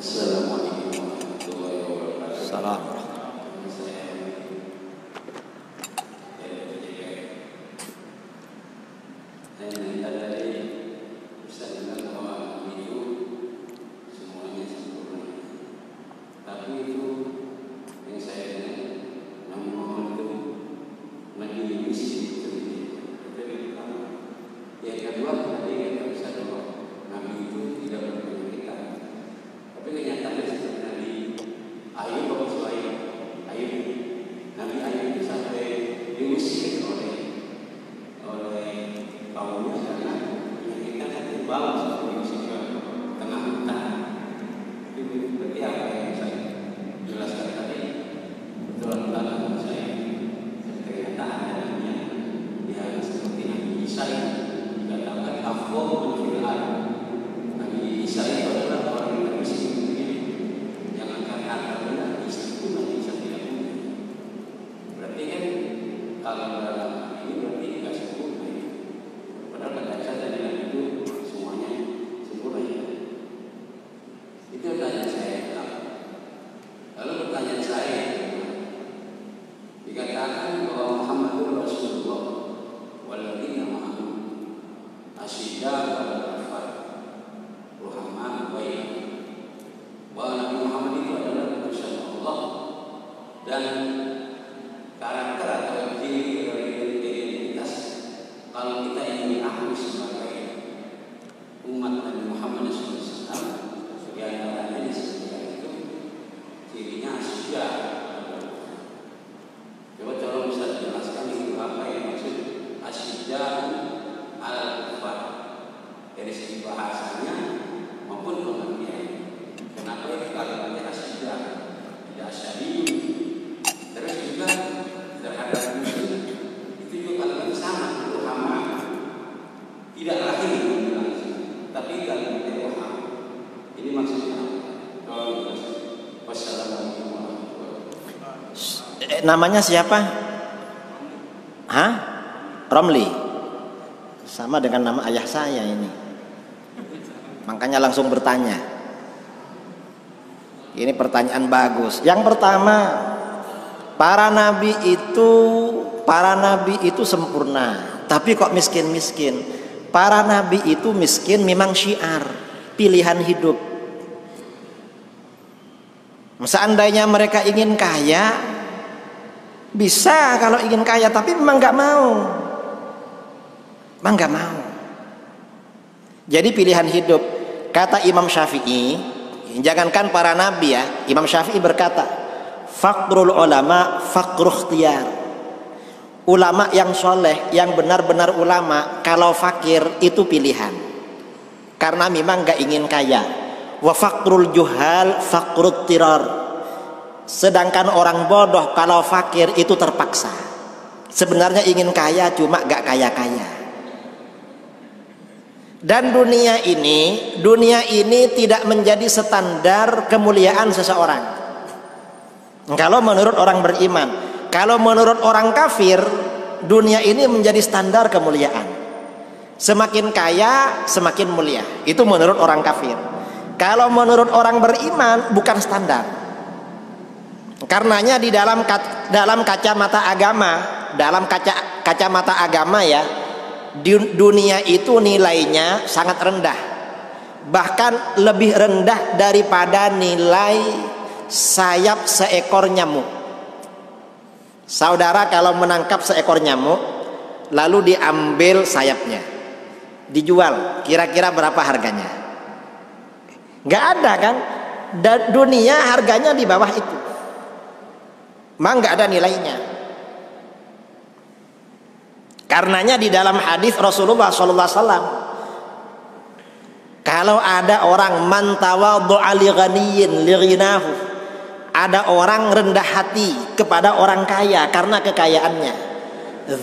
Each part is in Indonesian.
Assalamualaikum warahmatullahi wabarakatuh. Salam. Namanya siapa? Hah? Romli. Sama dengan nama ayah saya ini. Makanya langsung bertanya. Ini pertanyaan bagus. Yang pertama, para nabi itu sempurna, tapi kok miskin-miskin. Para nabi itu miskin memang syiar, pilihan hidup. Seandainya mereka ingin kaya, bisa kalau ingin kaya, tapi memang nggak mau. Jadi pilihan hidup. Kata Imam Syafi'i, jangankan para nabi ya, Imam Syafi'i berkata, faqrul ulama faqru ikhtiyar. Ulama yang soleh, yang benar-benar ulama, kalau fakir itu pilihan, karena memang nggak ingin kaya. Wa faqrul juhal faqrut tirar. Sedangkan orang bodoh kalau fakir itu terpaksa. Sebenarnya ingin kaya cuma gak kaya-kaya. Dan dunia ini tidak menjadi standar kemuliaan seseorang. Kalau menurut orang beriman, kalau menurut orang kafir, dunia ini menjadi standar kemuliaan. Semakin kaya semakin mulia. Itu menurut orang kafir. Kalau menurut orang beriman bukan standar. Karenanya di dalam kacamata agama, ya, dunia itu nilainya sangat rendah, bahkan lebih rendah daripada nilai sayap seekor nyamuk. Saudara kalau menangkap seekor nyamuk lalu diambil sayapnya, dijual, kira-kira berapa harganya? Nggak ada kan? Dunia harganya di bawah itu. Memang nggak ada nilainya. Karenanya di dalam hadis Rasulullah SAW, kalau ada orang man tawaddu'a li ghaniyyin li ghinahu, ada orang rendah hati kepada orang kaya karena kekayaannya,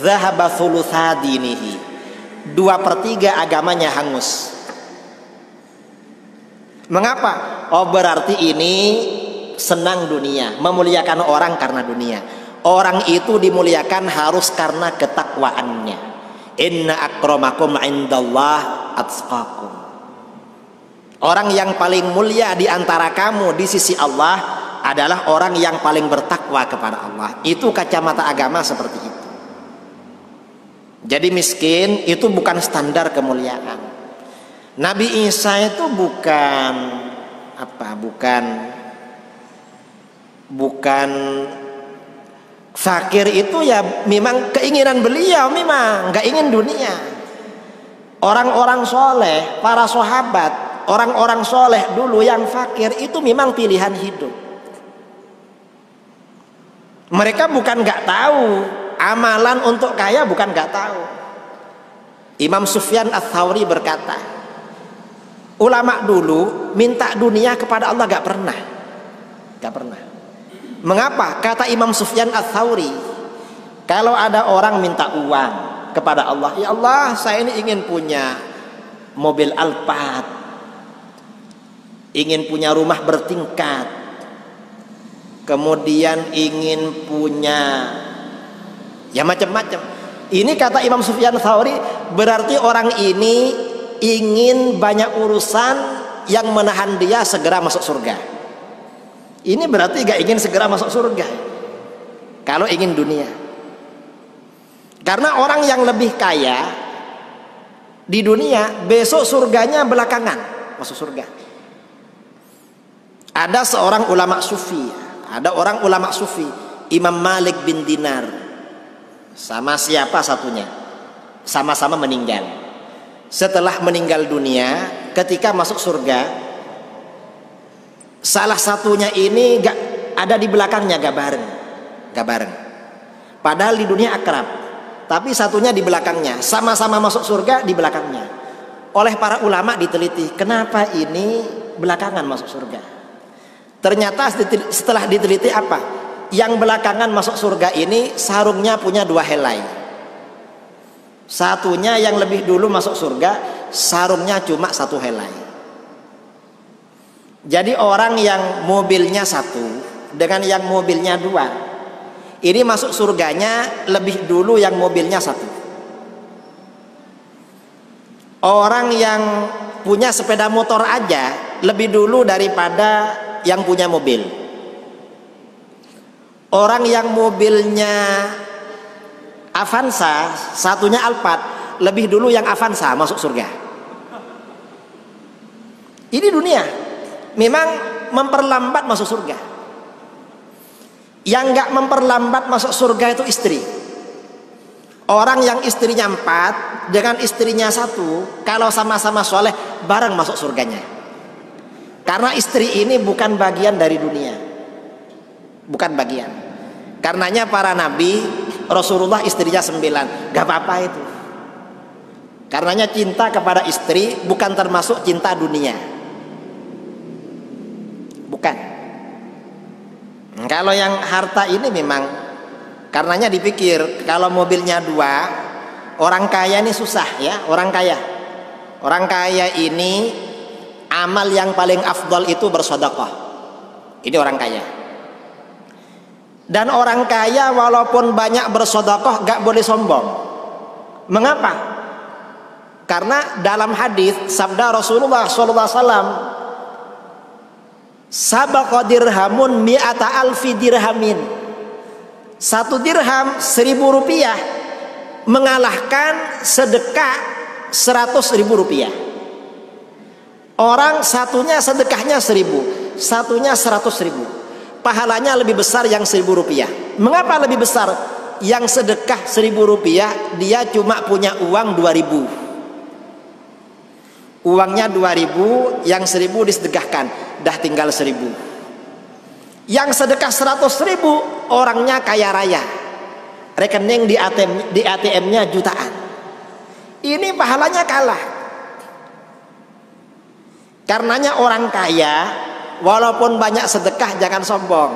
dhahaba thulutsa dinihi, 2/3 agamanya hangus. Mengapa? Oh, berarti ini senang dunia, memuliakan orang karena dunia. Orang itu dimuliakan harus karena ketakwaannya. Inna akramakum indallah atqakum. Orang yang paling mulia di antara kamu di sisi Allah adalah orang yang paling bertakwa kepada Allah. Itu kacamata agama seperti itu. Jadi miskin itu bukan standar kemuliaan. Nabi Isa itu bukan fakir, itu ya memang keinginan beliau, memang nggak ingin dunia. Orang-orang soleh, para sahabat, orang-orang soleh dulu yang fakir itu memang pilihan hidup. Mereka bukan nggak tahu amalan untuk kaya, bukan nggak tahu. Imam Sufyan Ats-Tsauri berkata, ulama dulu minta dunia kepada Allah nggak pernah. Mengapa? Kata Imam Sufyan Ats-Tsauri, kalau ada orang minta uang kepada Allah, ya Allah, saya ini ingin punya mobil Alphard, ingin punya rumah bertingkat, kemudian ingin punya ya macam-macam. Ini kata Imam Sufyan Ats-Tsauri, berarti orang ini ingin banyak urusan yang menahan dia segera masuk surga. Ini berarti gak ingin segera masuk surga kalau ingin dunia. Karena orang yang lebih kaya di dunia, besok surganya belakangan masuk surga. Ada seorang ulama sufi, Imam Malik bin Dinar, sama siapa satunya, sama-sama meninggal. Setelah meninggal dunia, ketika masuk surga, salah satunya ini gak ada di belakangnya, gak bareng. Padahal di dunia akrab, tapi satunya di belakangnya, sama-sama masuk surga di belakangnya. Oleh para ulama diteliti, kenapa ini belakangan masuk surga? Ternyata setelah diteliti apa? Yang belakangan masuk surga ini sarungnya punya 2 helai. Satunya yang lebih dulu masuk surga, sarungnya cuma 1 helai. Jadi orang yang mobilnya 1 dengan yang mobilnya 2, ini masuk surganya lebih dulu yang mobilnya 1. Orang yang punya sepeda motor aja lebih dulu daripada yang punya mobil. Orang yang mobilnya Avanza, satunya Alphard, lebih dulu yang Avanza masuk surga. Ini dunia memang memperlambat masuk surga. Yang nggak memperlambat masuk surga itu istri. Orang yang istrinya 4 dengan istrinya 1, kalau sama-sama soleh bareng masuk surganya. Karena istri ini bukan bagian dari dunia, bukan bagian. Karenanya para nabi, Rasulullah istrinya 9, gak apa-apa itu. Karenanya cinta kepada istri bukan termasuk cinta dunia, bukan. Kalau yang harta ini memang, karenanya dipikir kalau mobilnya 2, orang kaya ini susah ya. Orang kaya ini amal yang paling afdal itu bersedekah. Ini orang kaya. Dan orang kaya walaupun banyak bersedekah gak boleh sombong. Mengapa? Karena dalam hadis sabda Rasulullah SAW, sabaqa dirhamun mi'ata alfi dirhamin. 1 dirham 1.000 rupiah mengalahkan sedekah 100.000 rupiah. Orang satunya sedekahnya 1.000, satunya 100.000. Pahalanya lebih besar yang 1.000 rupiah. Mengapa lebih besar? Yang sedekah 1.000 rupiah dia cuma punya uang 2.000. Uangnya 2.000, yang 1.000 disedekahkan, dah tinggal 1.000. Yang sedekah 100.000 orangnya kaya raya, rekening di ATM-nya jutaan. Ini pahalanya kalah. Karenanya orang kaya walaupun banyak sedekah jangan sombong.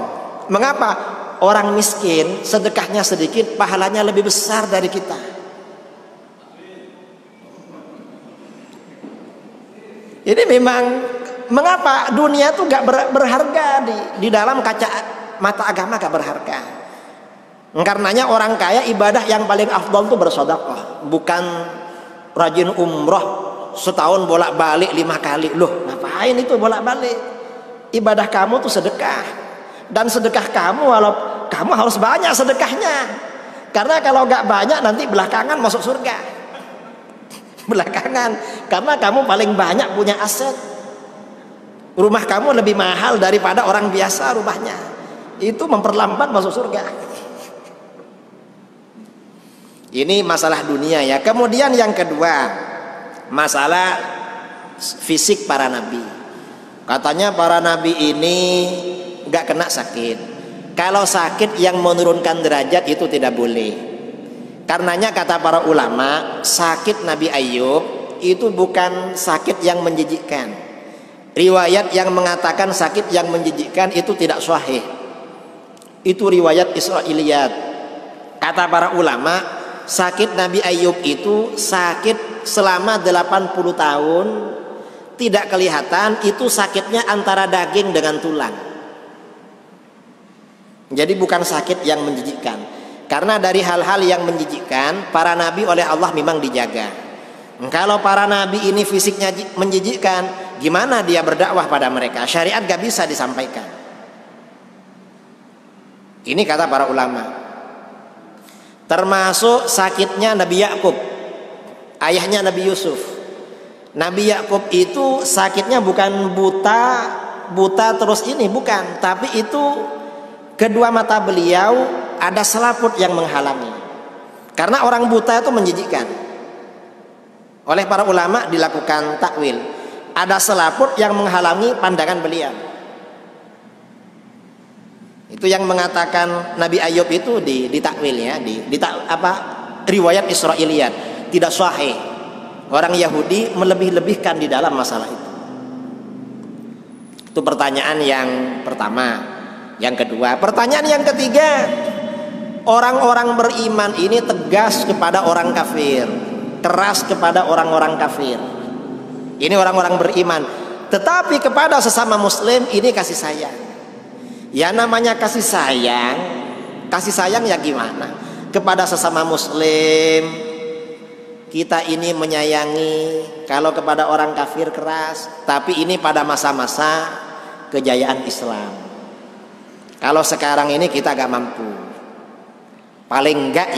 Mengapa? Orang miskin sedekahnya sedikit, pahalanya lebih besar dari kita. Ini memang mengapa dunia itu gak berharga di dalam kaca mata agama, gak berharga. Karenanya orang kaya ibadah yang paling afdal itu bersedekah, bukan rajin umroh, setahun bolak-balik 5 kali. Loh, ngapain itu bolak-balik? Ibadah kamu tuh sedekah. Dan sedekah kamu, walau kamu harus banyak sedekahnya. Karena kalau nggak banyak nanti belakangan masuk surga. Belakangan, karena kamu paling banyak punya aset. Rumah kamu lebih mahal daripada orang biasa rumahnya. Itu memperlambat masuk surga. Ini masalah dunia ya. Kemudian yang kedua, masalah fisik para nabi. Katanya para nabi ini nggak kena sakit. Kalau sakit yang menurunkan derajat itu tidak boleh. Karenanya kata para ulama, sakit Nabi Ayub itu bukan sakit yang menjijikkan. Riwayat yang mengatakan sakit yang menjijikkan itu tidak sahih. Itu riwayat Israiliyat. Kata para ulama, sakit Nabi Ayub itu sakit selama 80 tahun, tidak kelihatan, itu sakitnya antara daging dengan tulang. Jadi bukan sakit yang menjijikkan. Karena dari hal-hal yang menjijikkan, para nabi oleh Allah memang dijaga. Kalau para nabi ini fisiknya menjijikkan, gimana dia berdakwah pada mereka? Syariat gak bisa disampaikan. Ini kata para ulama. Termasuk sakitnya Nabi Yakub, ayahnya Nabi Yusuf. Nabi Yakub itu sakitnya bukan buta terus ini, bukan, tapi itu kedua mata beliau ada selaput yang menghalangi. Karena orang buta itu menjijikkan. Oleh para ulama dilakukan takwil, ada selaput yang menghalangi pandangan beliau. Itu yang mengatakan Nabi Ayub itu ditakwil ya, riwayat Israiliyat, tidak sahih. Orang Yahudi melebih-lebihkan di dalam masalah itu. Itu pertanyaan yang pertama. Yang kedua, pertanyaan yang ketiga, orang-orang beriman ini tegas kepada orang kafir, keras kepada orang-orang kafir. Ini orang-orang beriman, tetapi kepada sesama muslim ini kasih sayang. Ya namanya kasih sayang ya gimana? Kepada sesama muslim kita ini menyayangi. Kalau kepada orang kafir keras, tapi ini pada masa-masa kejayaan Islam. Kalau sekarang ini kita gak mampu. Paling enggak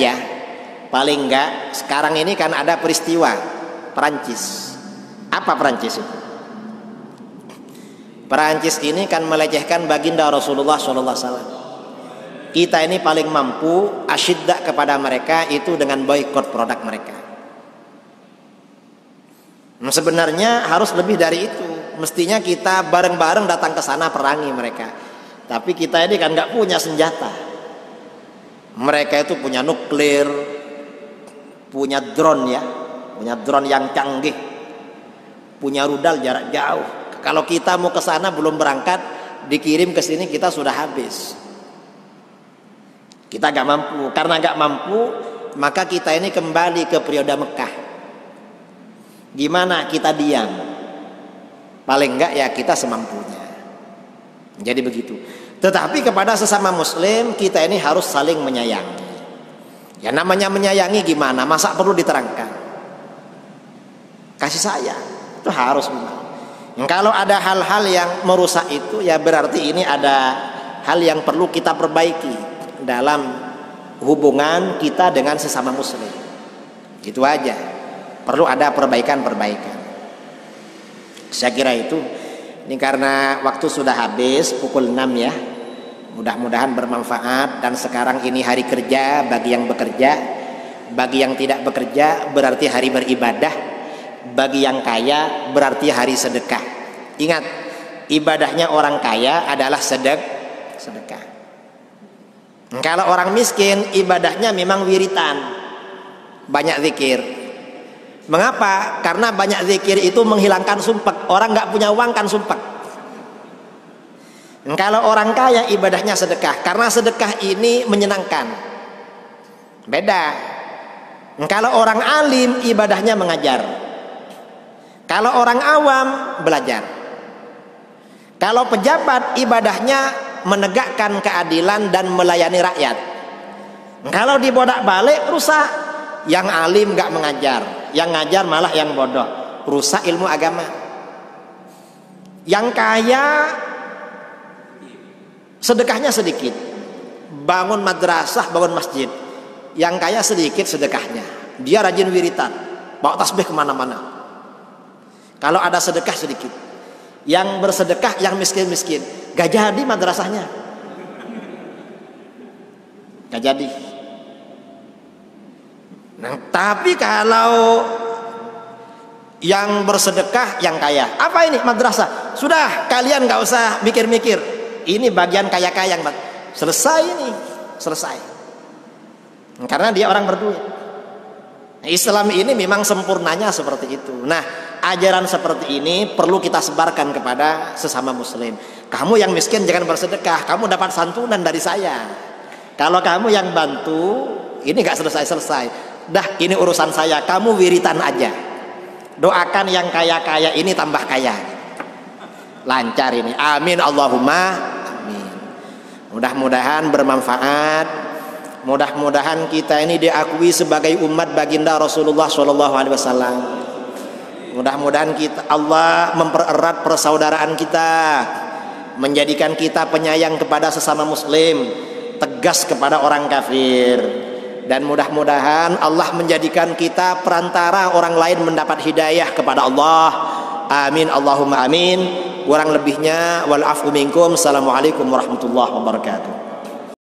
sekarang ini kan ada peristiwa Perancis. Apa Perancis itu? Perancis ini kan melecehkan baginda Rasulullah SAW. Kita ini paling mampu asyidda kepada mereka itu dengan boykot produk mereka. Sebenarnya harus lebih dari itu. Mestinya kita bareng-bareng datang ke sana perangi mereka. Tapi kita ini kan nggak punya senjata. Mereka itu punya nuklir, punya drone ya, punya drone yang canggih, punya rudal jarak jauh. Kalau kita mau ke sana belum berangkat, dikirim ke sini kita sudah habis. Kita nggak mampu. Karena nggak mampu, maka kita ini kembali ke periode Mekah. Gimana kita diam? Paling enggak ya kita semampunya. Jadi begitu. Tetapi kepada sesama muslim kita ini harus saling menyayangi. Ya namanya menyayangi gimana? Masa perlu diterangkan? Kasih sayang itu harus memang. Kalau ada hal-hal yang merusak itu ya berarti ini ada hal yang perlu kita perbaiki dalam hubungan kita dengan sesama muslim. Gitu aja. Perlu ada perbaikan-perbaikan. Saya kira itu. Ini karena waktu sudah habis pukul 6 ya. Mudah-mudahan bermanfaat. Dan sekarang ini hari kerja bagi yang bekerja. Bagi yang tidak bekerja berarti hari beribadah. Bagi yang kaya berarti hari sedekah. Ingat, ibadahnya orang kaya adalah sedekah. Kalau orang miskin ibadahnya memang wiritan, banyak zikir. Mengapa? Karena banyak zikir itu menghilangkan sumpek. Orang nggak punya uang kan sumpek. Kalau orang kaya ibadahnya sedekah, karena sedekah ini menyenangkan. Beda. Kalau orang alim ibadahnya mengajar. Kalau orang awam belajar. Kalau pejabat ibadahnya menegakkan keadilan dan melayani rakyat. Kalau dibodak-balik rusak. Yang alim gak mengajar, yang ngajar malah yang bodoh. rusak ilmu agama. Yang kaya sedekahnya sedikit, bangun madrasah, bangun masjid. Yang kaya sedikit sedekahnya, dia rajin wiritan, bawa tasbih kemana-mana. Kalau ada sedekah sedikit. Yang bersedekah yang miskin-miskin, gak jadi madrasahnya, gak jadi. Nah, tapi kalau yang bersedekah yang kaya, apa ini madrasah? Sudah, kalian nggak usah mikir-mikir. Ini bagian kaya-kaya, selesai ini, selesai. Karena dia orang berduit. Islam ini memang sempurnanya seperti itu. Nah, ajaran seperti ini perlu kita sebarkan kepada sesama muslim. Kamu yang miskin jangan bersedekah, kamu dapat santunan dari saya. Kalau kamu yang bantu, ini nggak selesai-selesai. Dah, ini urusan saya, kamu wiritan aja. Doakan yang kaya-kaya ini tambah kaya. Lancar ini. Amin Allahumma amin. Mudah-mudahan bermanfaat. Mudah-mudahan kita ini diakui sebagai umat baginda Rasulullah SAW. Mudah-mudahan kita, Allah mempererat persaudaraan kita, menjadikan kita penyayang kepada sesama muslim, tegas kepada orang kafir. Dan mudah-mudahan Allah menjadikan kita perantara orang lain mendapat hidayah kepada Allah. Amin Allahumma amin. Kurang lebihnya wal afu minkum. Assalamualaikum warahmatullahi wabarakatuh.